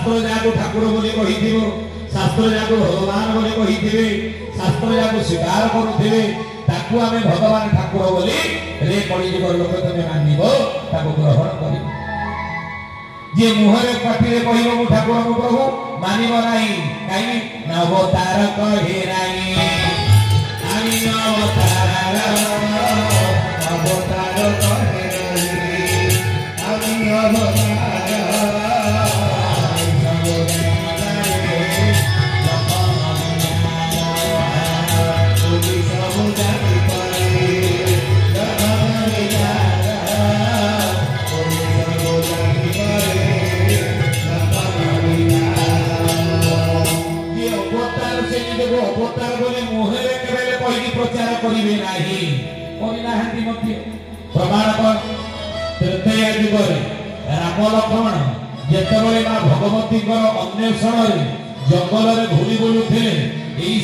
शास्त्र जाको ठाकुर बोली कहिथिबो शास्त्र जाको भगवान बोली कहिथिबे शास्त्र जाको स्वीकार करुथिबे ताकू आमे भगवान ठाकुर बोली रे कली जुग लोक तमे मानिबो ताको ग्रहण करिबो जे मुहरे पाटिरे कहिबो मु ठाकुर मु प्रभु मानिबो नाही काई नवतार कहे नाही आनी नवतार कहे नाही आनी अवतार अवतार बोले मुहरे केबेले कहि प्रचार करिवे नाही कोइ नाहंती मध्य प्रमाण पर तृतीय युग रे राम लक्ष्मण जेतेबेले मां भगवती अन्वेषण जंगल रे घुरी बुलुथिले एई